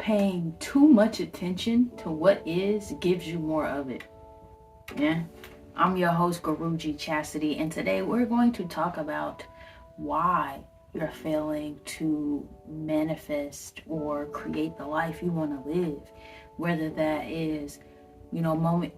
paying too much attention to what is gives you more of it. Yeah. I'm your host, Guruji Chastity, and today we're going to talk about why you're failing to manifest or create the life you want to live, whether that is moment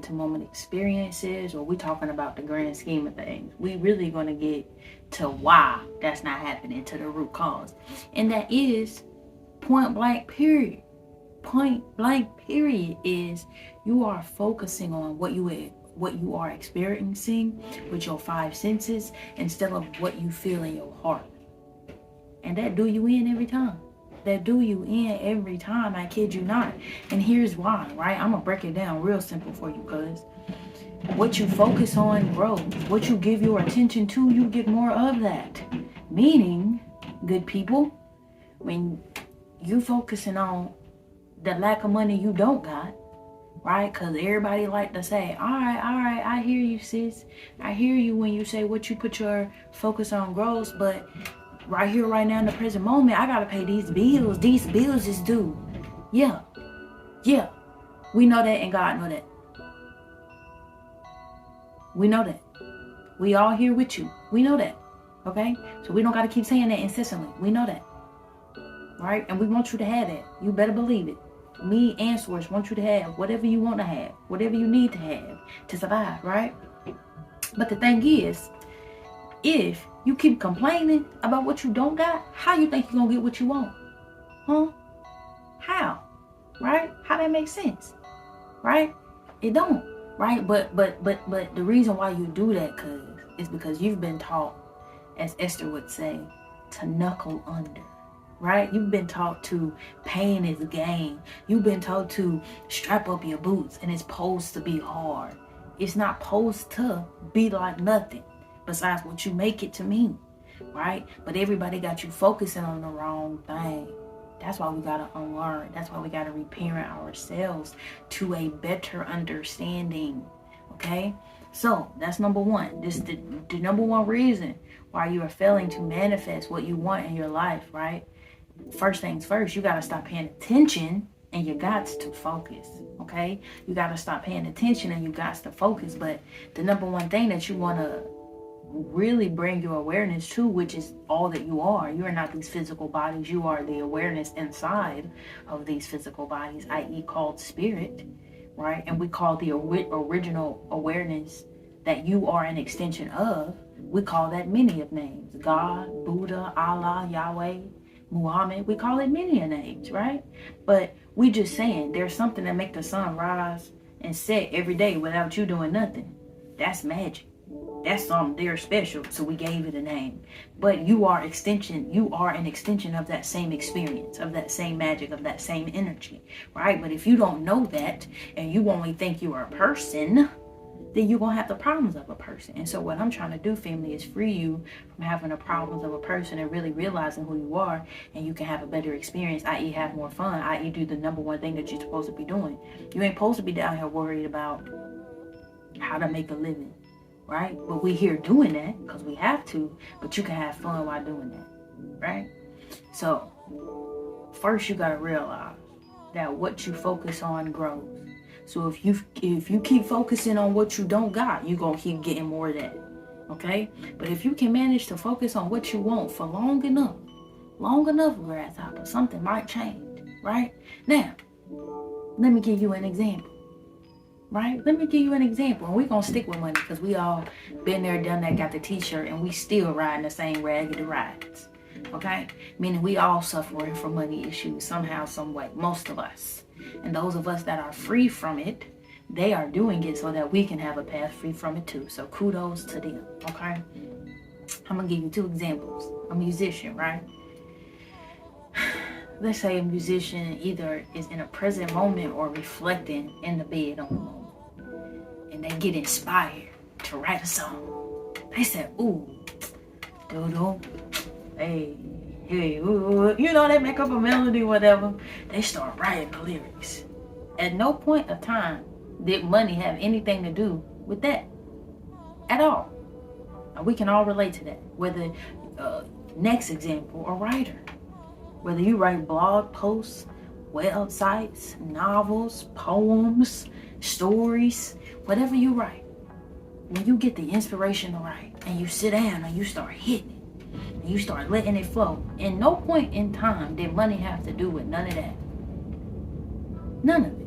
to moment experiences, or we talking about the grand scheme of things. We really going to get to why that's not happening, to the root cause, and that is point blank period. Point blank period is you are focusing on what you are experiencing with your five senses instead of what you feel in your heart, and that do you in every time. I kid you not. And here's why, right? I'm gonna break it down real simple for you, cuz what you focus on grows. What you give your attention to, you get more of that. Meaning, good people, when you focusing on the lack of money you don't got, right? Because everybody like to say, all right, I hear you, sis. I hear you when you say what you put your focus on grows, but right here, right now, in the present moment, I gotta pay these bills. These bills is due. Yeah. We know that, and God know that. We know that. We all here with you. We know that. Okay? So we don't gotta keep saying that incessantly. We know that. Right? And we want you to have that. You better believe it. Me and Source want you to have whatever you want to have, whatever you need to have to survive, right? But the thing is, if you keep complaining about what you don't got, how you think you're gonna get what you want? Huh? How? Right? How that makes sense? Right? It don't. Right? But the reason why you do that is because you've been taught, as Esther would say, to knuckle under. Right? You've been taught to pain is gain. You've been taught to strap up your boots, and it's supposed to be hard. It's not supposed to be like nothing besides what you make it to mean, right? But everybody got you focusing on the wrong thing. That's why we gotta unlearn. That's why we gotta reparent ourselves to a better understanding, okay? So that's number one. This is the number one reason why you are failing to manifest what you want in your life, right? First things first, you gotta stop paying attention and you got to focus, okay? You gotta stop paying attention and you got to focus. But the number one thing that you wanna really bring your awareness to, which is all that you are. You are not these physical bodies. You are the awareness inside of these physical bodies, i.e. called spirit, right? And we call the original awareness that you are an extension of, we call that many of names. God, Buddha, Allah, Yahweh, Muhammad, we call it many names, right? But we just saying there's something that make the sun rise and set every day without you doing nothing. That's magic. That's something they're special, so we gave it a name. But you are an extension of that same experience, of that same magic, of that same energy, right? But if you don't know that and you only think you are a person, then you're going to have the problems of a person. And so what I'm trying to do, family, is free you from having the problems of a person and really realizing who you are, and you can have a better experience, i.e. have more fun, i.e. do the number one thing that you're supposed to be doing. You ain't supposed to be down here worried about how to make a living, right? But we here doing that because we have to, but you can have fun while doing that, right? So first you got to realize that what you focus on grows. So if you keep focusing on what you don't got, you're going to keep getting more of that, okay? But if you can manage to focus on what you want for long enough, grasshopper, something might change, right? Now, let me give you an example. Right? Let me give you an example. And we're going to stick with money because we all been there, done that, got the t-shirt, and we still riding the same raggedy rides. Okay? Meaning we all suffering from money issues somehow, some way. Most of us. And those of us that are free from it, they are doing it so that we can have a path free from it too. So kudos to them. Okay? I'm going to give you two examples. A musician, right? Let's say a musician either is in a present moment or reflecting in the bed on the moment. And they get inspired to write a song. They said, ooh, doo-doo, hey, ooh, they make up a melody, whatever. They start writing the lyrics. At no point of time did money have anything to do with that at all. And we can all relate to that. Whether, next example, a writer. Whether you write blog posts, websites, novels, poems, stories, whatever you write, when you get the inspiration to write and you sit down and you start hitting it and you start letting it flow, in no point in time did money have to do with none of that. None of it.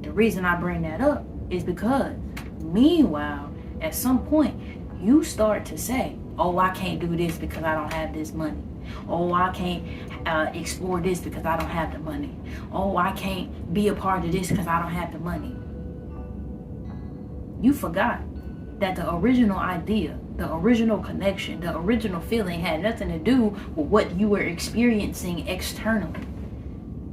The reason I bring that up is because, meanwhile, at some point, you start to say, oh, I can't do this because I don't have this money. Oh, I can't explore this because I don't have the money. Oh, I can't be a part of this because I don't have the money. You forgot that the original idea, the original connection, the original feeling had nothing to do with what you were experiencing externally.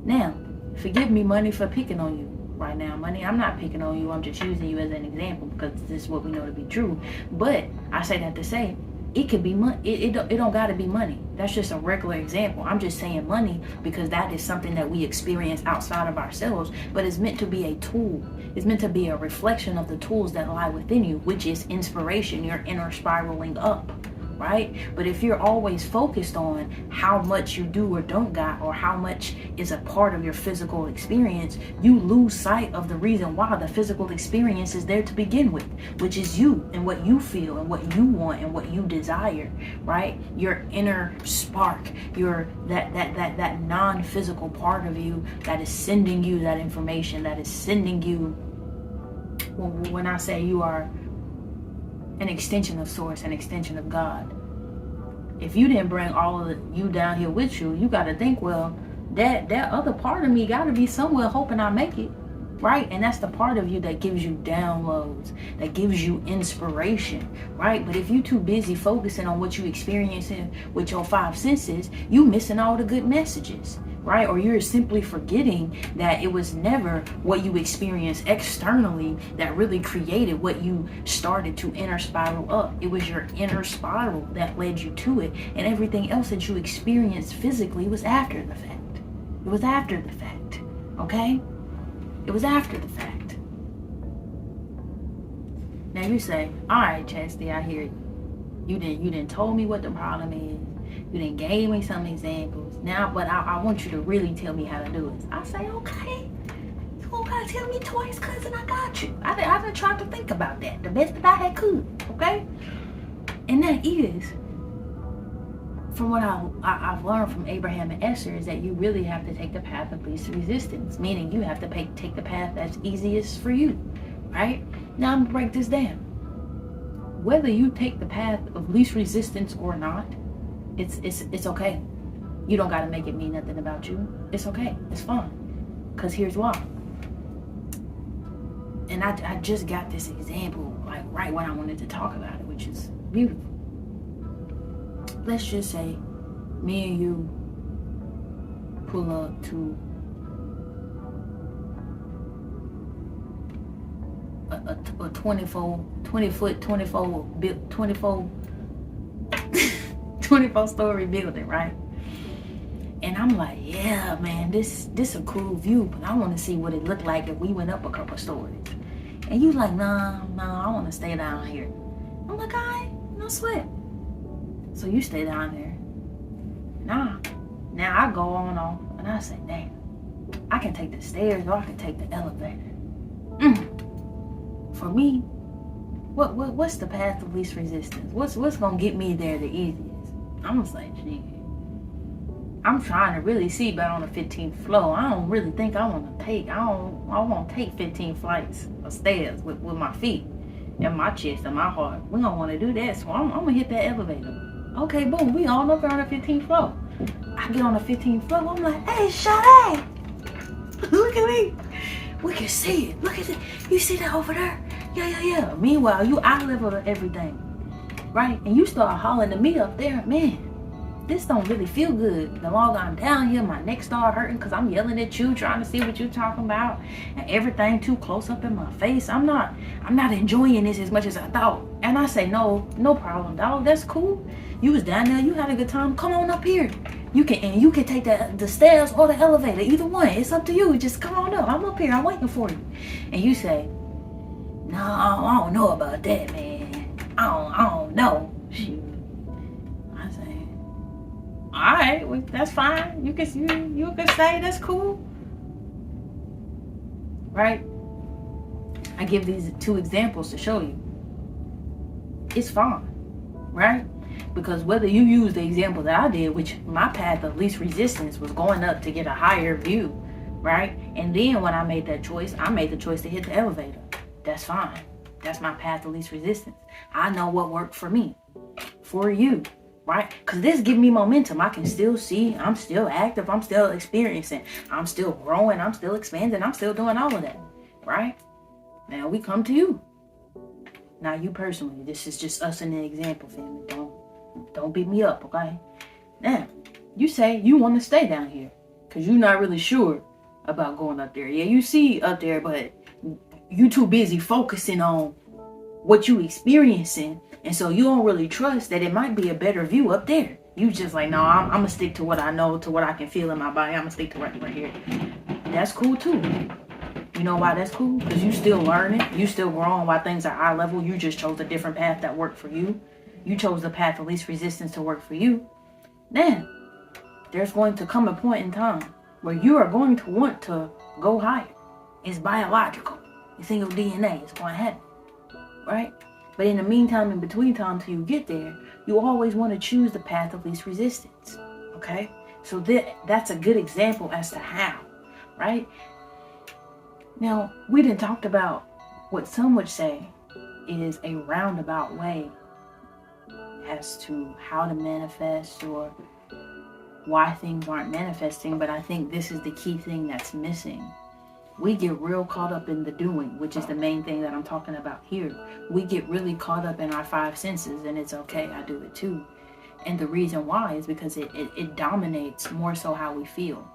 Now, forgive me, money, for picking on you right now. Money, I'm not picking on you. I'm just using you as an example because this is what we know to be true. But I say that to say, it could be money. It don't got to be money. That's just a regular example. I'm just saying money because that is something that we experience outside of ourselves, but it's meant to be a tool. It's meant to be a reflection of the tools that lie within you, which is inspiration, your inner spiraling up, right? But if you're always focused on how much you do or don't got, or how much is a part of your physical experience, you lose sight of the reason why the physical experience is there to begin with, which is you and what you feel and what you want and what you desire, right? Your inner spark, your that non-physical part of you that is sending you that information, that is sending you, when I say you are an extension of source, an extension of God. If you didn't bring all of you down here with you, you got to think, well, that other part of me got to be somewhere hoping I make it, right? And that's the part of you that gives you downloads, that gives you inspiration, right? But if you're too busy focusing on what you experiencing with your five senses, you missing all the good messages, right? Or you're simply forgetting that it was never what you experienced externally that really created what you started to inner spiral up. It was your inner spiral that led you to it, and everything else that you experienced physically was after the fact. It was after the fact, okay? It was after the fact. Now you say, all right, Chastity, I hear you. You didn't told me what the problem is. You didn't gave me some examples. Now, but I want you to really tell me how to do it. I say, okay. You don't gotta tell me twice, cousin. I got you. I've been trying to think about that the best that I had could. Okay. And that is, from what I've learned from Abraham and Esther, is that you really have to take the path of least resistance. Meaning, you have to take the path that's easiest for you. Right. Now I'm gonna break this down. Whether you take the path of least resistance or not, it's okay. You don't got to make it mean nothing about you. It's okay. It's fine. Because here's why. And I just got this example like right when I wanted to talk about it, which is beautiful. Let's just say me and you pull up to a 24-story building, right? And I'm like, yeah, man, this a cool view, but I want to see what it looked like if we went up a couple stories. And you like, nah, I want to stay down here. I'm like, all right, no sweat. So you stay down there. Now I go on off and I say, damn, I can take the stairs or I can take the elevator. For me, what's the path of least resistance? What's gonna get me there the easiest? I'm gonna say, gee, I'm trying to really see about on the 15th floor. I don't really think I want to take 15 flights of stairs with my feet and my chest and my heart. We don't want to do that, so I'm gonna hit that elevator. Okay, boom, we all up there on the 15th floor. I get on the 15th floor, I'm like, hey, Sade, look at me. We can see it. Look at it. You see that over there? Yeah. Meanwhile, you eye level to everything, right? And you start hollering to me up there, man, this don't really feel good. The longer I'm down here, my neck start hurting because I'm yelling at you, trying to see what you're talking about, and everything too close up in my face. I'm not enjoying this as much as I thought. And I say, no problem, dog. That's cool. You was down there, you had a good time. Come on up here. You can take the stairs or the elevator, either one. It's up to you. Just come on up. I'm up here. I'm waiting for you. And you say, no, I don't know about that, man. I don't know. Shoot. I say, right, well, that's fine. You can say that's cool, right? I give these 2 examples to show you. It's fine, right? Because whether you use the example that I did, which my path of least resistance was going up to get a higher view, right? And then when I made that choice, I made the choice to hit the elevator. That's fine. That's my path of least resistance. I know what worked for me, for you, right? Because this gives me momentum. I can still see, I'm still active, I'm still experiencing, I'm still growing, I'm still expanding, I'm still doing all of that, right? Now we come to you. Now you personally, this is just us in the example, family. Don't beat me up, okay? Now, you say you want to stay down here because you're not really sure about going up there. Yeah, you see up there, but you too busy focusing on what you experiencing, and so you don't really trust that it might be a better view up there. You just like, no, I'm gonna stick to what I know, to what I can feel in my body. I'm gonna stick to right here. That's cool too. You know why that's cool? Because you still learning, you still growing while things are eye level. You just chose a different path that worked for you. You chose the path of least resistance to work for you. Then there's going to come a point in time where you are going to want to go higher. It's biological. It's in your DNA. It's going to happen, right? But in the meantime, in between time till you get there, you always want to choose the path of least resistance, okay? So that's a good example as to how, right? Now, we done talked about what some would say is a roundabout way as to how to manifest or why things aren't manifesting, but I think this is the key thing that's missing. We get real caught up in the doing, which is the main thing that I'm talking about here. We get really caught up in our 5 senses, and it's okay, I do it too. And the reason why is because it dominates more so how we feel.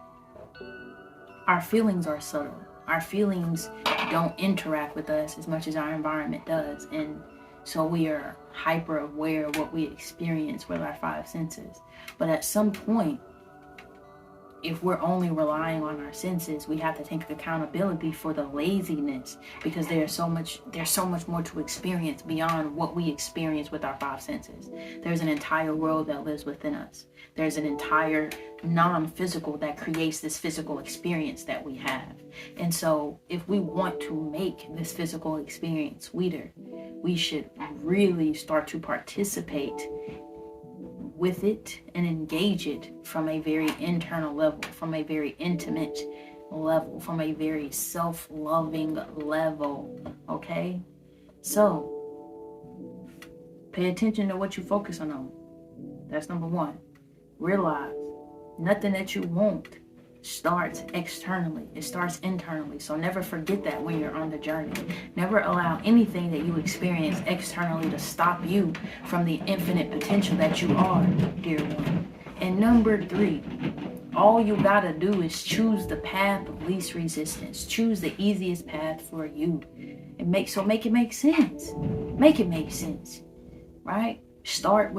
Our feelings are subtle. Our feelings don't interact with us as much as our environment does. And so we are hyper aware of what we experience with our 5 senses. But at some point, if we're only relying on our senses, we have to take accountability for the laziness, because there's so much more to experience beyond what we experience with our 5 senses. There's an entire world that lives within us. There's an entire non-physical that creates this physical experience that we have. And so if we want to make this physical experience sweeter, we should really start to participate with it and engage it from a very internal level, from a very intimate level, from a very self-loving level, okay? So, pay attention to what you focus on. That's number 1. Realize nothing that you want starts externally. It starts internally. So never forget that when you're on the journey. Never allow anything that you experience externally to stop you from the infinite potential that you are, dear one. And number 3, all you gotta do is choose the path of least resistance. Choose the easiest path for you. And make it make sense. Make it make sense, right? Start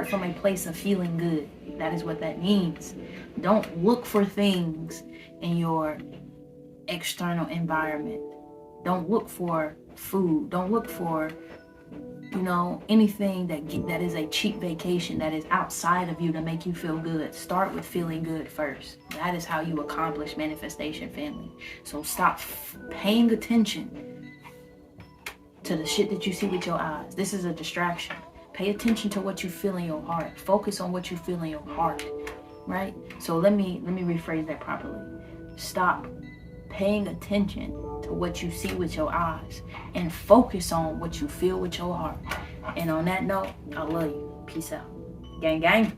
from a place of feeling good. That is what that means. Don't look for things in your external environment. Don't look for food. Don't look for, anything that is a cheap vacation that is outside of you to make you feel good. Start with feeling good first. That is how you accomplish manifestation, family. So stop paying attention to the shit that you see with your eyes. This is a distraction. Pay attention to what you feel in your heart. Focus on what you feel in your heart, right? So let me rephrase that properly. Stop paying attention to what you see with your eyes and focus on what you feel with your heart. And on that note, I love you. Peace out. Gang, gang.